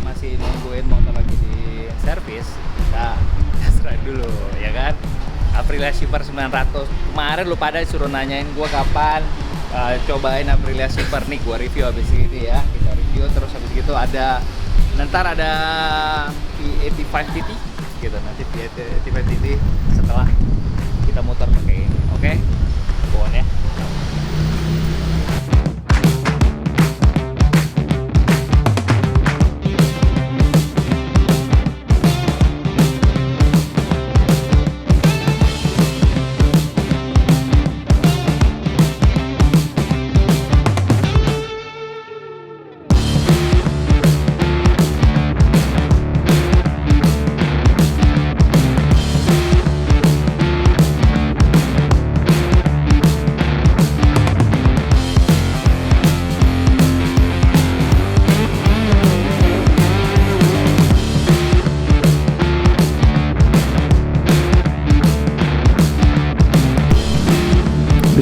masih nungguin motor lagi di servis, nah test ride dulu ya kan. Aprilia Super 900 kemarin lu pada suruh nanyain gua kapan cobain Aprilia Super nih, gua review habis ini ya, kita review terus habis gitu ada ntar ada P85 TT gitu, nanti P85 TT setelah kita muter pakai ini, oke? Buon ya.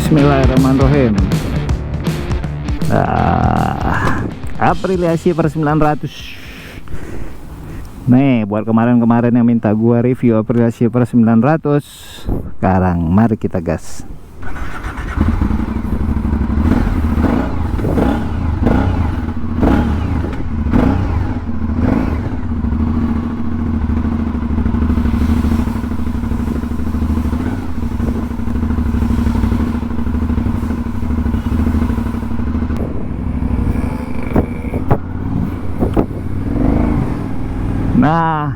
Bismillahirrahmanirrahim. Aprilia Super 900. Nih buat kemarin-kemarin yang minta gua review Aprilia Super 900, sekarang mari kita gas. Nah,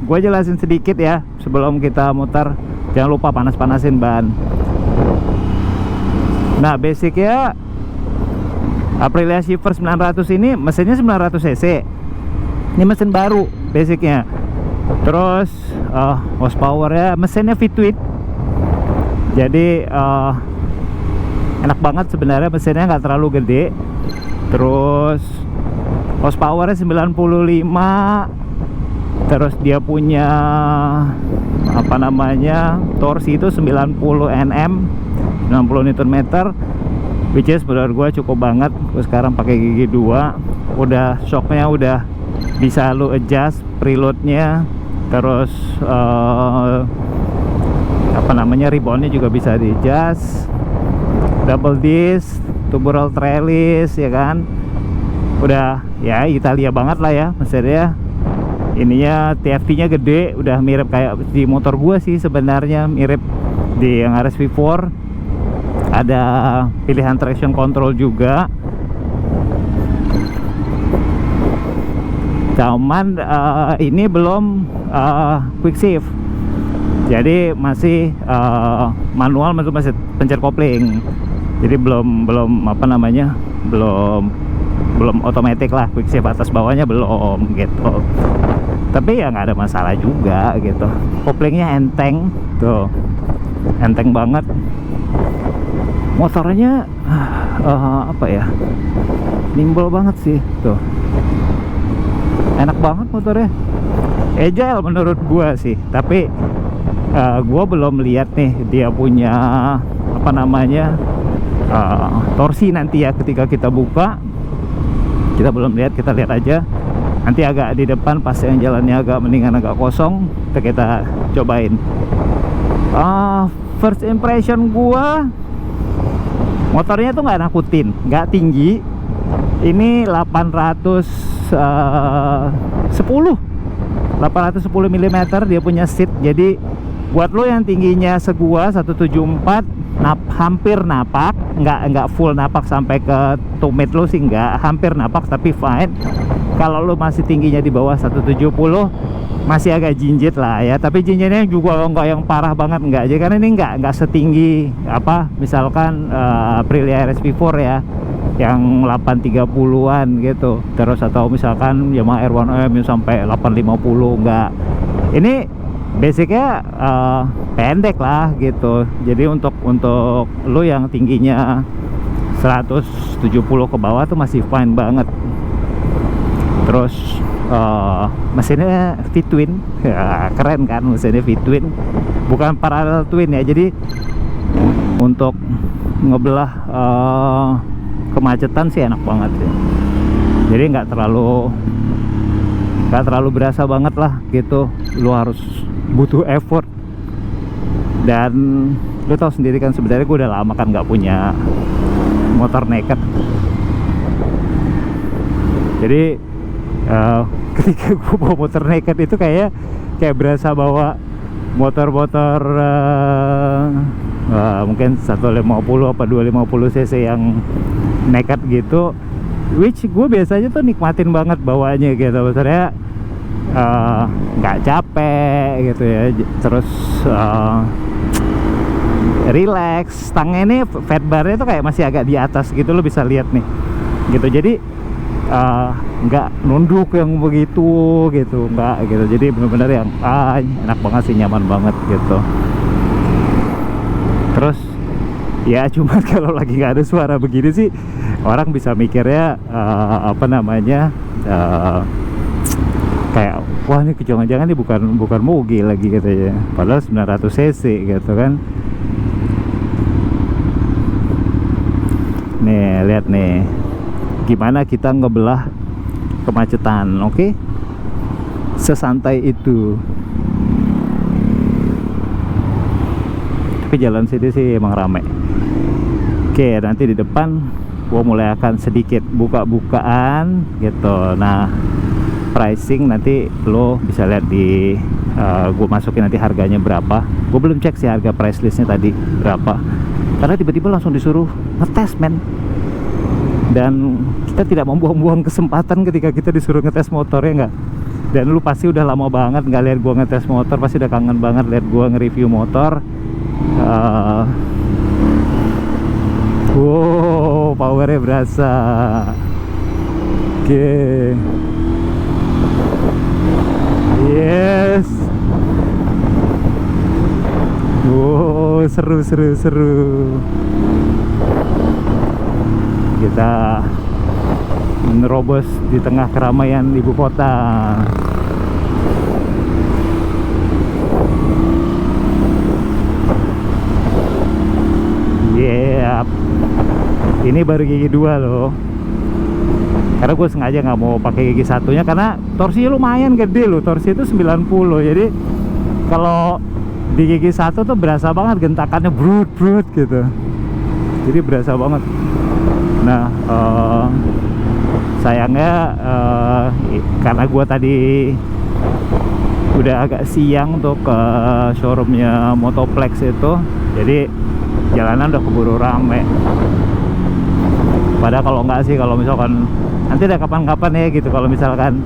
gue jelasin sedikit ya sebelum kita muter. Jangan lupa panas-panasin ban. Nah, basicnya Aprilia Super 900 ini mesinnya 900 cc. Ini mesin baru basicnya. Terus horsepowernya, mesinnya V-twin. Jadi enak banget sebenarnya, mesinnya nggak terlalu gede. Terus horsepowernya 95. Terus dia punya apa namanya, torsi itu 90 Nm, 90 Nm, which is menurut gue cukup banget. Gue sekarang pakai gigi 2, udah shocknya udah bisa lu adjust preloadnya. Terus apa namanya, reboundnya juga bisa di adjust. Double disc, tubular trellis ya kan. Udah ya Italia banget lah ya mesinnya. Ininya TFT nya gede, udah mirip kayak di motor gua sih sebenarnya, mirip di yang RSV4. Ada pilihan traction control juga. Cuman ini belum quick shift. Jadi masih manual, masih pencet kopling. Jadi belum apa namanya, belum otomatis lah, quick shift atas bawahnya belum gitu. Tapi ya nggak ada masalah juga gitu. Koplingnya enteng tuh, enteng banget. Motornya apa ya, nimble banget sih tuh, enak banget motornya, agile menurut gua sih. Tapi gua belum lihat nih dia punya apa namanya torsi nanti ya ketika kita buka. Kita belum lihat, kita lihat aja nanti agak di depan pas yang jalannya agak mendingan, agak kosong, kita cobain. First impression gua, motornya tuh nggak nakutin, nggak tinggi. Ini 810 mm dia punya seat. Jadi buat lo yang tingginya segua 174, hampir napak, nggak full napak sampai ke tumit lo sih, nggak, hampir napak tapi fine. Kalau lo masih tingginya di bawah 170 masih agak jinjit lah ya, tapi jinjitnya juga nggak yang parah banget, nggak aja, karena ini nggak setinggi apa misalkan Aprilia RSV4 ya, yang 830-an gitu. Terus atau misalkan Yamaha R1M yang sampai 850, nggak. Ini basicnya pendek lah gitu. Jadi untuk lo yang tingginya 170 ke bawah tuh masih fine banget. Terus mesinnya V-twin ya, keren kan mesinnya V-twin, bukan parallel twin ya. Jadi untuk ngebelah kemacetan sih enak banget sih. Jadi nggak terlalu berasa banget lah gitu. Lu harus butuh effort. Dan lu tahu sendiri kan, sebenarnya gue udah lama kan nggak punya motor naked. Jadi ketika gue bawa motor naked itu kayak berasa bawa motor-motor mungkin 150 apa 250 cc yang naked gitu, which gue biasanya tuh nikmatin banget bawanya gitu. Maksudnya nggak capek gitu ya, terus relax. Stangnya ini fat barnya tuh kayak masih agak di atas gitu, lo bisa lihat nih gitu. Jadi nggak nunduk yang begitu gitu, nggak gitu. Jadi benar-benar yang enak banget sih, nyaman banget gitu. Terus ya cuman kalau lagi nggak ada suara begini sih, orang bisa mikirnya apa namanya, kayak wah ini jangan-jangan ini bukan mobil lagi gitu ya, padahal 900 cc gitu kan. Nih lihat nih gimana kita ngebelah kemacetan, oke? Sesantai itu. Tapi jalan sini sih emang rame. Oke, nanti di depan gua mulai akan sedikit buka-bukaan gitu. Nah, pricing nanti lo bisa lihat di gue masukin nanti harganya berapa. Gue belum cek sih harga price listnya tadi berapa, karena tiba-tiba langsung disuruh ngetes men. Dan kita tidak membuang-buang kesempatan ketika kita disuruh ngetes motor, ya nggak? Dan lu pasti udah lama banget nggak lihat gue ngetes motor, pasti udah kangen banget lihat gue nge-review motor. Wow, powernya berasa. Oke. Yes. Wow, seru. Kita menerobos di tengah keramaian ibu kota. Yeah. Ini baru gigi 2 loh. Karena gue sengaja nggak mau pakai gigi satunya karena torsinya lumayan gede loh. Torsi itu 90. Jadi kalau di gigi 1 tuh berasa banget gentakannya brut gitu. Jadi berasa banget. Nah, sayangnya karena gue tadi udah agak siang tuh ke showroomnya Motoplex itu, jadi jalanan udah keburu rame. Padahal kalau nggak sih, kalau misalkan nanti ada kapan-kapan ya gitu, kalau misalkan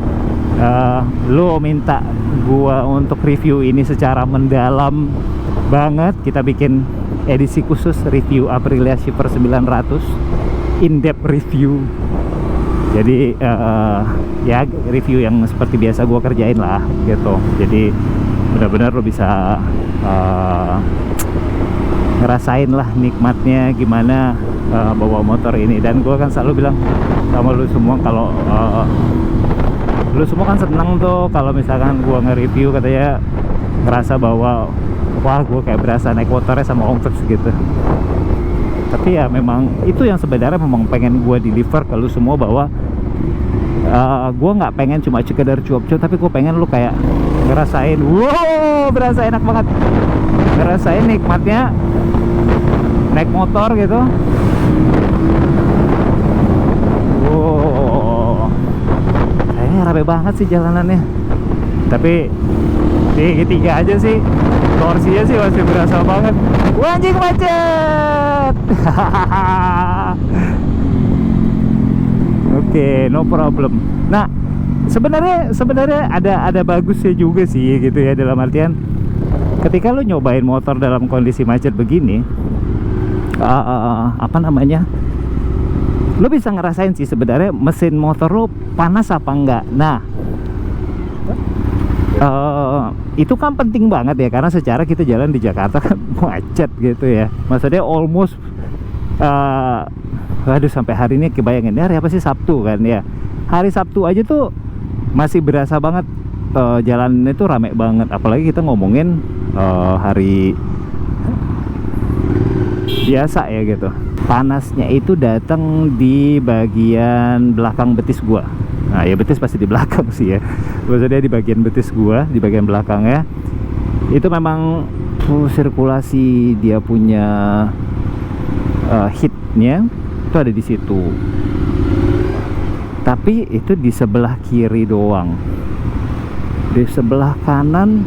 lo minta gua untuk review ini secara mendalam banget, kita bikin edisi khusus review Aprilia Shifter 900 in-depth review. Jadi ya review yang seperti biasa gua kerjain lah gitu. Jadi benar-benar lo bisa ngerasain lah nikmatnya gimana bawa motor ini. Dan gue kan selalu bilang sama lu semua, kalau lu semua kan seneng tuh kalau misalkan gue nge-review katanya ngerasa bahwa wah gue kayak berasa naik motornya sama Om Fix gitu. Tapi ya memang itu yang sebenarnya memang pengen gue deliver ke lu semua, bahwa gue nggak pengen cuma sekedar cuap-cuap, tapi gue pengen lu kayak ngerasain, wow berasa enak banget, ngerasain nikmatnya naik motor gitu. Wow, kayaknya rame banget sih jalanannya. Tapi di ketiga aja sih torsinya sih masih berasa banget. Wah, anjing macet. Oke, no problem. Nah, sebenarnya ada bagusnya juga sih gitu ya, dalam artian ketika lu nyobain motor dalam kondisi macet begini, apa namanya, lu bisa ngerasain sih sebenarnya mesin motor lu panas apa enggak. Nah, itu kan penting banget ya, karena secara kita jalan di Jakarta kan macet gitu ya. Maksudnya almost aduh, sampai hari ini kebayangin ya, hari apa sih, Sabtu kan ya. Hari Sabtu aja tuh masih berasa banget jalan itu rame banget, apalagi kita ngomongin hari biasa ya gitu. panasnya itu datang di bagian belakang betis gua. Nah ya betis pasti di belakang sih ya, maksudnya di bagian betis gua, di bagian belakangnya itu memang sirkulasi dia punya heatnya itu ada di situ. Tapi itu di sebelah kiri doang, di sebelah kanan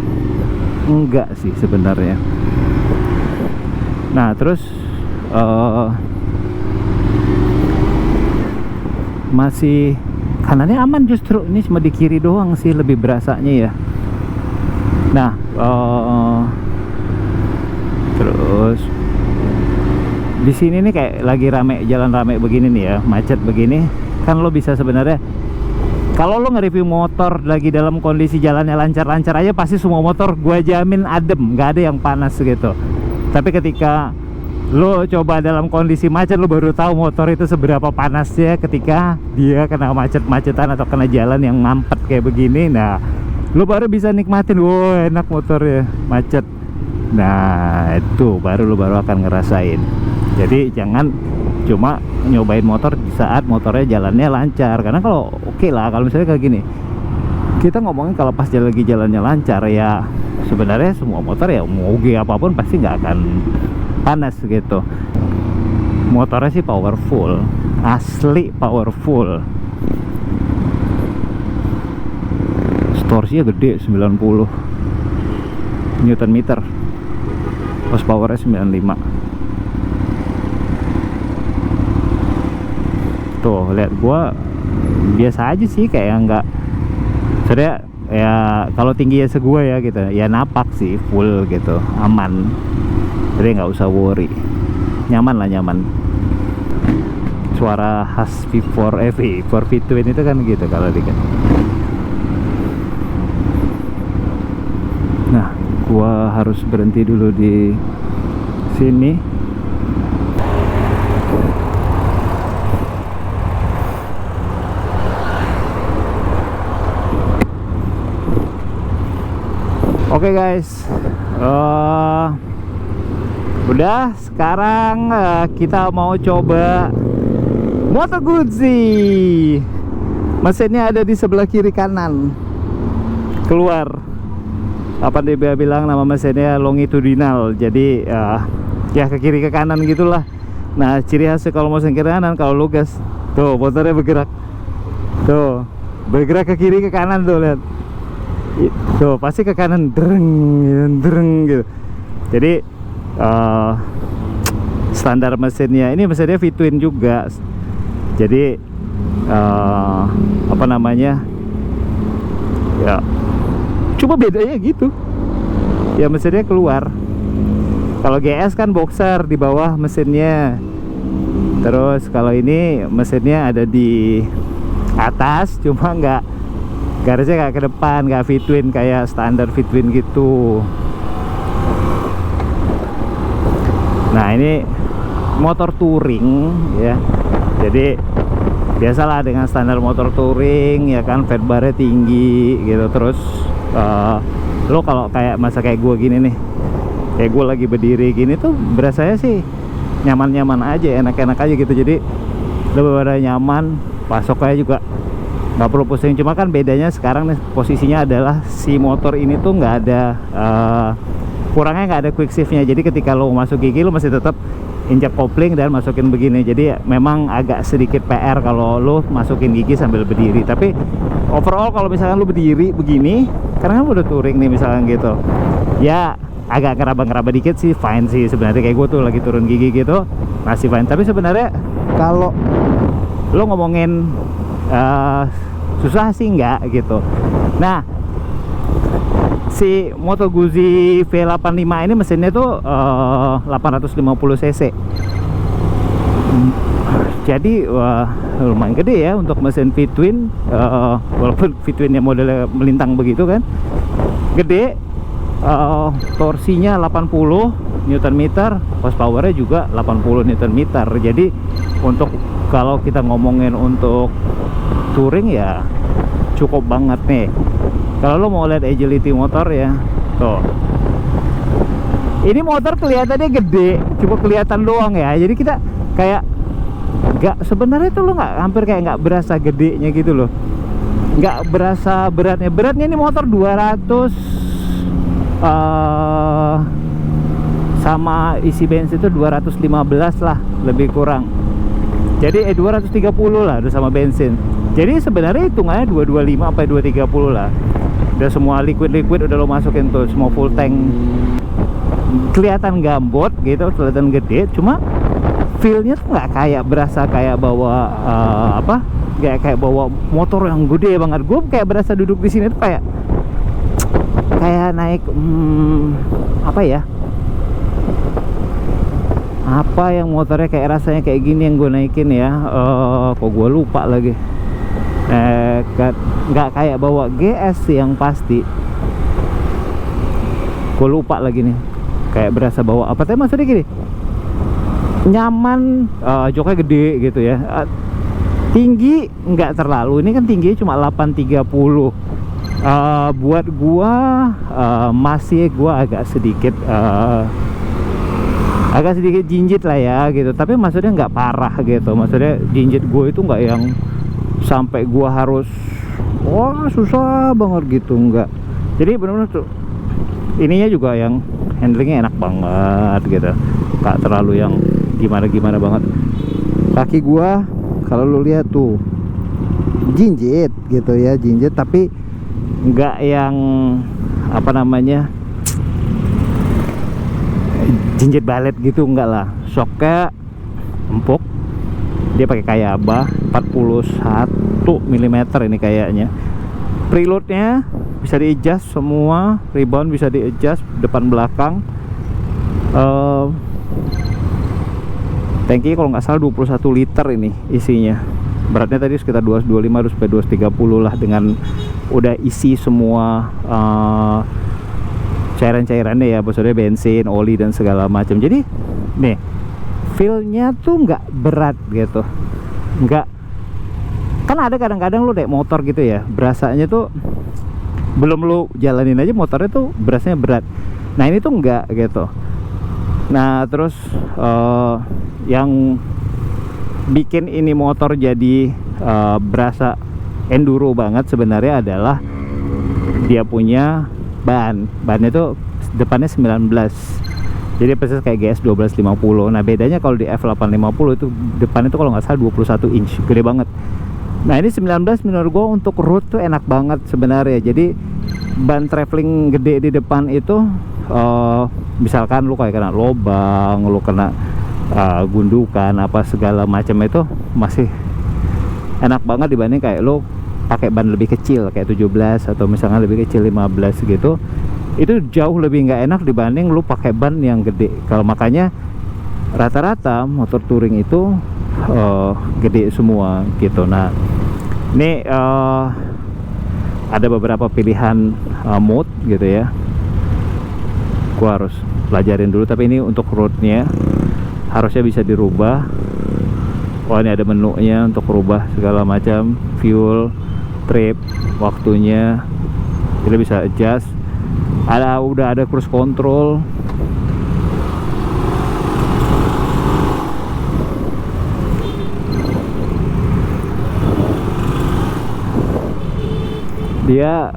enggak sih sebenarnya. Nah terus masih kanannya aman, justru ini cuma di kiri doang sih lebih berasanya ya. Nah terus di sini nih kayak lagi rame, jalan rame begini nih ya, macet begini kan, lo bisa sebenarnya kalau lo nge-review motor lagi dalam kondisi jalannya lancar-lancar aja, pasti semua motor gua jamin adem, nggak ada yang panas gitu. Tapi ketika lo coba dalam kondisi macet, lo baru tahu motor itu seberapa panasnya ketika dia kena macet-macetan atau kena jalan yang ngampet kayak begini. Nah lo baru bisa nikmatin, wow enak motornya macet. Nah itu baru lo baru akan ngerasain. Jadi jangan cuma nyobain motor di saat motornya jalannya lancar, karena kalau oke lah, kalau misalnya kayak gini kita ngomongin kalau pas lagi jalannya lancar ya, sebenarnya semua motor ya mau apapun pasti nggak akan panas gitu. Motornya sih powerful, asli powerful. Torsinya gede, 90 Newton meter, horsepowernya 95. Tuh lihat, gua biasa aja sih, kayak nggak sebenarnya ya, kalau tingginya segua ya gitu ya, napak sih full gitu, aman. Jadi nggak usah worry, nyaman lah, nyaman. Suara khas V4 V-twin itu kan gitu kalau dikit. Nah gua harus berhenti dulu di sini. Oke guys, udah, sekarang kita mau coba Moto Guzzi. Mesinnya ada di sebelah kiri kanan. Keluar apa dia bilang, nama mesinnya longitudinal. Jadi ya ke kiri ke kanan gitulah. Nah ciri khasnya kalau mesin kiri kanan, kalau lu gas tuh motornya bergerak, tuh bergerak ke kiri ke kanan tuh, lihat. Tuh pasti ke kanan, dereng gitu. Jadi standar mesinnya, ini mesinnya V-twin juga. Jadi apa namanya ya, cuma bedanya gitu ya, mesinnya keluar. Kalau GS kan boxer di bawah mesinnya, terus kalau ini mesinnya ada di atas, cuma garisnya nggak ke depan, nggak V-twin kayak standar V-twin gitu. Nah ini motor touring ya, jadi biasalah dengan standar motor touring ya kan, fat barnya tinggi gitu. Terus lo kalau kayak masa kayak gue gini nih, kayak gue lagi berdiri gini tuh, berasanya sih nyaman-nyaman aja, enak-enak aja gitu. Jadi lebih pada nyaman, pasoknya juga nggak perlu pusing. Cuma kan bedanya sekarang nih posisinya adalah si motor ini tuh nggak ada kurangnya, nggak ada quick shiftnya. Jadi ketika lo masuk gigi lo masih tetap injak kopling dan masukin begini. Jadi memang agak sedikit PR kalau lo masukin gigi sambil berdiri. Tapi overall kalau misalkan lo berdiri begini, karena kan udah touring nih misalkan gitu ya, agak ngeraba-ngeraba dikit sih fine sih sebenarnya. Kayak gue tuh lagi turun gigi gitu masih fine. Tapi sebenarnya kalau lo ngomongin susah sih enggak gitu. Nah si Moto Guzzi V85 ini mesinnya tuh 850 cc. Jadi lumayan gede ya untuk mesin V-twin, walaupun V-twinnya modelnya melintang begitu kan, gede. Torsinya 80 Nm, horsepowernya juga 80 Nm. Jadi untuk kalau kita ngomongin untuk touring ya cukup banget nih. Kalau lo mau lihat agility motor ya, tuh ini motor kelihatannya gede, cuma kelihatan doang ya. Jadi kita kayak nggak, sebenarnya tuh lo nggak, hampir kayak nggak berasa gedenya gitu loh, nggak berasa beratnya ini motor 200 sama isi bensin itu 215 lah lebih kurang, jadi 230 lah udah sama bensin. Jadi sebenarnya hitungannya 225 sampai 230 lah, udah semua liquid udah lo masukin tuh, semua full tank. Kelihatan gambot gitu, kelihatan gede, cuma feel-nya tuh nggak kayak berasa kayak bawa kayak bawa motor yang gede banget. Gue kayak berasa duduk di sini tuh kayak naik apa yang motornya kayak rasanya kayak gini yang gue naikin ya, kok gue lupa lagi. Nggak kayak bawa GS sih yang pasti, gue lupa lagi nih, kayak berasa bawa apa, tapi maksudnya gini, nyaman, joknya gede gitu ya, tinggi nggak terlalu, ini kan tingginya cuma 830. Buat gua masih gua agak sedikit jinjit lah ya gitu, tapi maksudnya nggak parah gitu, maksudnya jinjit gua itu nggak yang sampai gua harus wah susah banget gitu, enggak. Jadi benar-benar tuh ininya juga yang handlingnya enak banget gitu, nggak terlalu yang gimana banget. Kaki gua kalau lu lihat tuh jinjit gitu ya, jinjit tapi nggak yang apa namanya jinjit balet gitu, enggak lah. Shocknya empuk, dia pakai Kayaba 41 mm ini kayaknya. Preloadnya bisa di adjust semua, rebound bisa di adjust depan belakang. Tangki kalau nggak salah 21 liter ini isinya. Beratnya tadi sekitar 225 sampai 230 lah, dengan udah isi semua cairan-cairannya ya, maksudnya bensin, oli dan segala macam. Jadi nih feel-nya tuh nggak berat gitu, nggak, kan ada kadang-kadang lu naik motor gitu ya, berasanya tuh belum lu jalanin aja motornya tuh berasanya berat. Nah ini tuh enggak gitu. Nah terus yang bikin ini motor jadi berasa enduro banget sebenarnya adalah dia punya bannya tuh depannya 19, jadi persis kayak GS 1250. Nah bedanya kalau di F850 itu depannya tuh kalau nggak salah 21 inch, gede banget. Nah ini 19 menurut gue untuk road tuh enak banget sebenarnya. Jadi ban traveling gede di depan itu misalkan lu kayak kena lobang, lu kena gundukan apa segala macam, itu masih enak banget dibanding kayak lu pakai ban lebih kecil kayak 17 atau misalnya lebih kecil 15 gitu. Itu jauh lebih nggak enak dibanding lu pakai ban yang gede. Kalau makanya rata-rata motor touring itu gede semua gitu. Nah ini ada beberapa pilihan mode gitu ya, gua harus pelajarin dulu, tapi ini untuk roadnya harusnya bisa dirubah. Oh ini ada menunya untuk rubah segala macam, fuel, trip, waktunya kita bisa adjust. Udah ada cruise control. Dia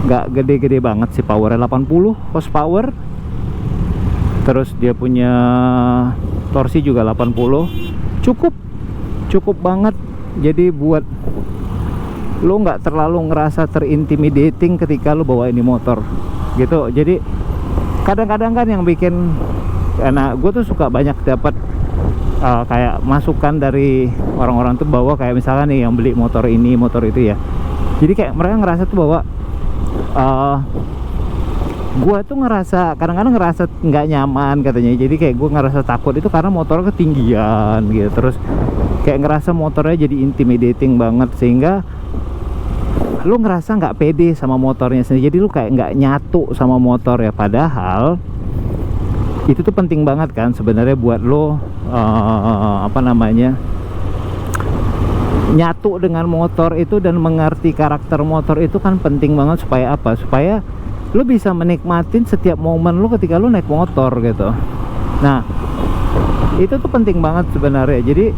nggak gede-gede banget sih, powernya 80 horsepower. Terus dia punya torsi juga 80, cukup banget. Jadi buat lo nggak terlalu ngerasa terintimidating ketika lo bawa ini motor gitu. Jadi kadang-kadang kan yang bikin, karena gue tuh suka banyak dapat kayak masukan dari orang-orang tuh bahwa kayak misalkan nih yang beli motor ini motor itu ya, jadi kayak mereka ngerasa tuh bahwa gue tuh ngerasa kadang-kadang ngerasa nggak nyaman katanya. Jadi kayak gue ngerasa takut itu karena motornya ketinggian gitu, terus kayak ngerasa motornya jadi intimidating banget sehingga lu ngerasa nggak pede sama motornya sendiri. Jadi lu kayak nggak nyatu sama motor ya, padahal itu tuh penting banget kan sebenarnya buat lo nyatu dengan motor itu dan mengerti karakter motor itu kan penting banget. Supaya apa? Supaya lo bisa menikmatin setiap momen lo ketika lo naik motor gitu. Nah Itu tuh penting banget sebenarnya. Jadi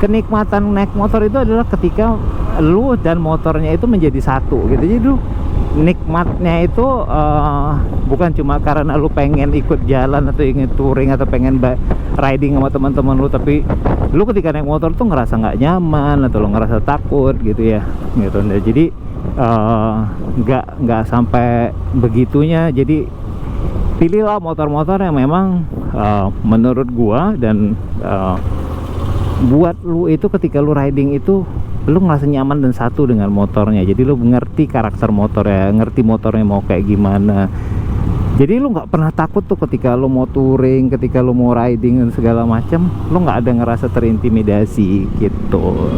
kenikmatan naik motor itu adalah ketika lu dan motornya itu menjadi satu gitu. Jadi lu nikmatnya itu bukan cuma karena lu pengen ikut jalan atau ingin touring atau pengen riding sama teman-teman lu, tapi lu ketika naik motor tuh ngerasa nggak nyaman atau lu ngerasa takut gitu ya gitu. Nah, jadi nggak sampai begitunya. Jadi pilihlah motor-motor yang memang menurut gua dan buat lu itu ketika lu riding itu lu ngerasa nyaman dan satu dengan motornya. Jadi lu ngerti karakter motornya, ngerti motornya mau kayak gimana. Jadi lu nggak pernah takut tuh ketika lu mau touring, ketika lu mau riding dan segala macam, lu nggak ada ngerasa terintimidasi gitu.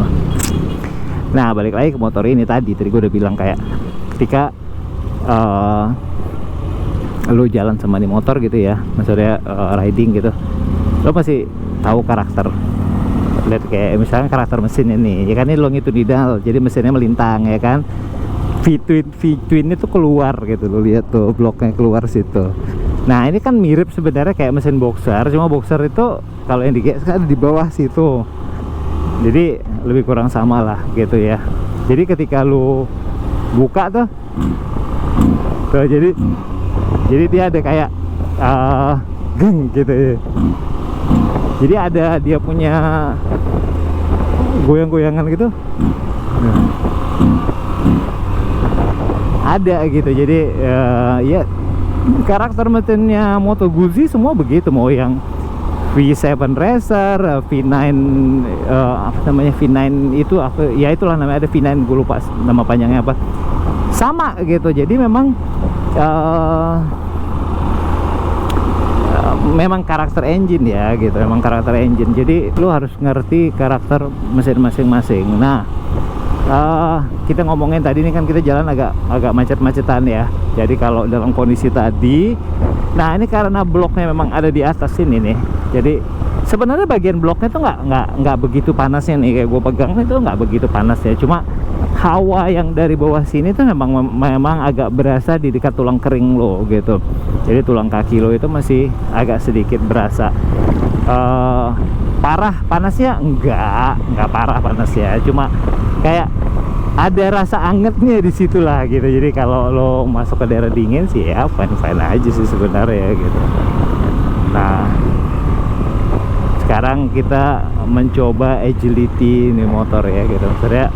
Nah, balik lagi ke motor ini tadi gue udah bilang kayak ketika lu jalan sama di motor gitu ya, maksudnya riding gitu, lu pasti tahu karakter. Lihat kayak misalnya karakter mesin ini, ya kan, ini longitudinal, jadi mesinnya melintang ya kan. V-twin itu keluar gitu, lo lihat tuh bloknya keluar situ. Nah ini kan mirip sebenarnya kayak mesin boxer, cuma boxer itu kalau yang di GS kan di bawah situ, jadi lebih kurang sama lah gitu ya. Jadi ketika lu buka tuh jadi dia ada kayak geng gitu ya. Jadi ada dia punya goyang-goyangan gitu. Ada gitu. Jadi ya karakter mesinnya Moto Guzzi semua begitu, mau yang V7 Racer, V9 apa namanya, V9 itu apa ya, itulah namanya, ada V9 gue lupa nama panjangnya apa. Sama gitu. Jadi memang memang karakter engine ya gitu, memang karakter engine. Jadi lu harus ngerti karakter mesin masing-masing. Nah kita ngomongin tadi ini kan kita jalan agak macet-macetan ya. Jadi kalau dalam kondisi tadi, nah ini karena bloknya memang ada di atas sini nih, jadi sebenarnya bagian bloknya tuh nggak begitu panasnya nih, kayak gue pegang itu nggak begitu panas ya. Cuma hawa yang dari bawah sini tuh memang agak berasa di dekat tulang kering lo gitu. Jadi tulang kaki lo itu masih agak sedikit berasa. Parah panasnya nggak parah panasnya, cuma kayak ada rasa angetnya di situlah gitu. Jadi kalau lo masuk ke daerah dingin sih ya fine aja sih sebenarnya gitu. Nah sekarang kita mencoba agility ini motor ya gitu. Maksudnya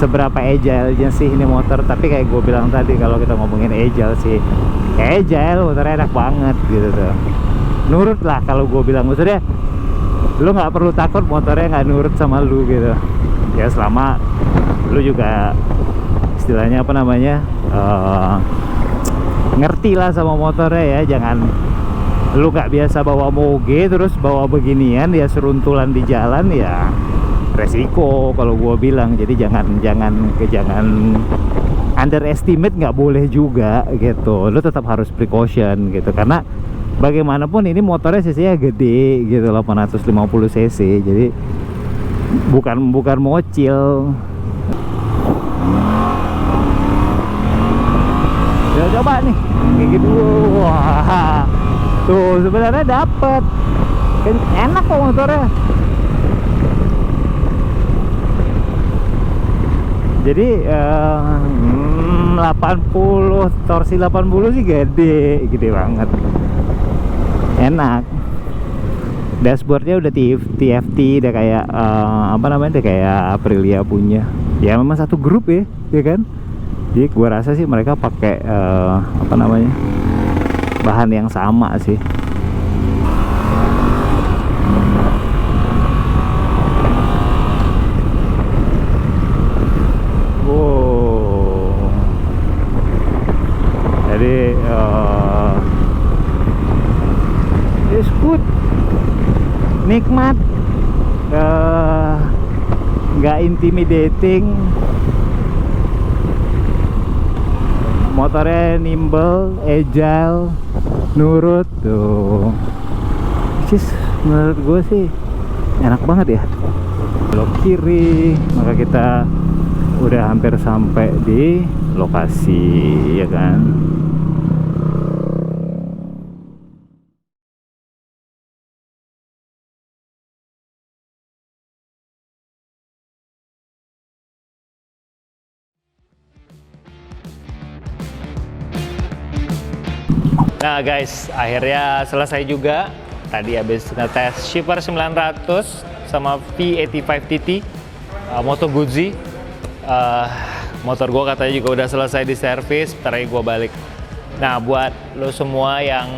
seberapa agile-nya sih ini motor. Tapi kayak gue bilang tadi, kalau kita ngomongin agile sih, agile motornya enak banget gitu tuh. Nurut lah kalau gue bilang, maksudnya lu nggak perlu takut motornya nggak nurut sama lu gitu ya, selama lu juga istilahnya apa namanya, ngerti lah sama motornya ya. Jangan lu nggak biasa bawa moge terus bawa beginian ya, seruntulan di jalan ya resiko kalau gua bilang. Jadi jangan underestimate, nggak boleh juga gitu. Lu tetap harus precaution gitu, karena bagaimanapun ini motornya cc-nya gede gitu, 850 cc. Jadi bukan mocil. Ya coba nih kayak gitu. Wah, tuh sebenarnya dapet kan, enak kok motornya. Jadi 80 torsi 80 sih gede banget, enak. Dashboardnya udah TFT, udah kayak apa namanya, udah kayak Aprilia punya. Ya memang satu grup ya kan. Jadi gua rasa sih mereka pakai apa namanya, bahan yang sama sih. Wow. Jadi it's good, nikmat, nggak intimidating. Motornya nimble, agile, nurut tuh. Just menurut gue sih enak banget ya. Belok kiri, maka kita udah hampir sampai di lokasi ya kan. Nah guys, akhirnya selesai juga. Tadi habis ngetes Shipper 900 sama V85 TT Moto Guzzi. Motor gua katanya juga udah selesai di servis, bentar lagi gua balik. Nah, buat lo semua yang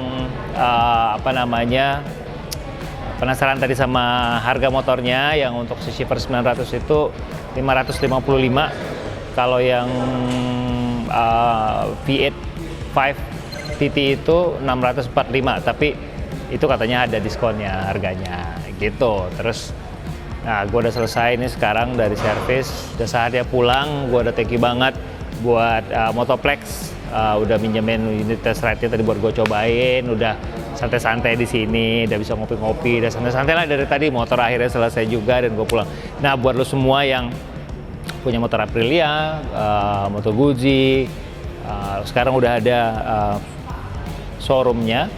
penasaran tadi sama harga motornya, yang untuk si Shipper 900 itu 555. Kalau yang V85 TT itu 645, tapi itu katanya ada diskonnya harganya gitu. Terus nah, gue udah selesai ini sekarang dari servis, udah saatnya pulang. Gue udah thank you banget buat Motoplex, udah minjemin unit test ride-nya tadi buat gue cobain. Udah santai-santai di sini, udah bisa ngopi-ngopi, udah santai-santai lah dari tadi. Motor akhirnya selesai juga dan gue pulang. Nah, buat lo semua yang punya motor Aprilia, Moto Guzzi, sekarang udah ada showroomnya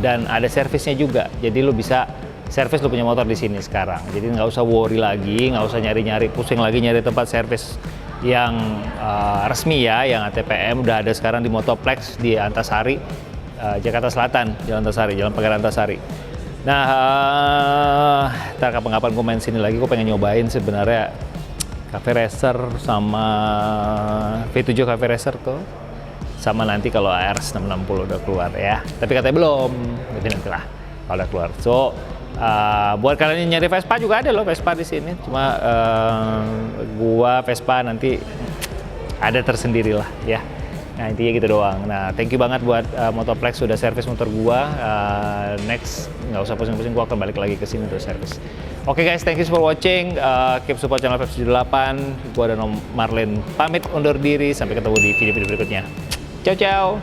dan ada servisnya juga. Jadi lo bisa servis lo punya motor di sini sekarang. Jadi nggak usah worry lagi, nggak usah nyari-nyari, pusing lagi nyari tempat servis yang resmi ya, yang ATPM. Udah ada sekarang di Motoplex di Antasari, Jakarta Selatan, Jalan Antasari, Jalan Pagar Antasari. Nah, ntar kapan-kapan gue main sini lagi, gue pengen nyobain sebenarnya Cafe Racer sama V7 Cafe Racer tuh. Sama nanti kalau ARS 660 udah keluar ya. Tapi katanya belum, tapi nantilah kalau udah keluar. So, buat kalian yang nyari Vespa juga ada loh Vespa di sini. Cuma gua Vespa nanti ada tersendiri lah ya. Nah, intinya gitu doang. Nah, thank you banget buat Motoplex sudah servis motor gua. Next nggak usah pusing-pusing, gua akan balik lagi ke sini untuk servis. Oke guys, thank you for watching. Keep support channel Vep78. Gua dan Om Marlin pamit undur diri. Sampai ketemu di video-video berikutnya. Ciao ciao.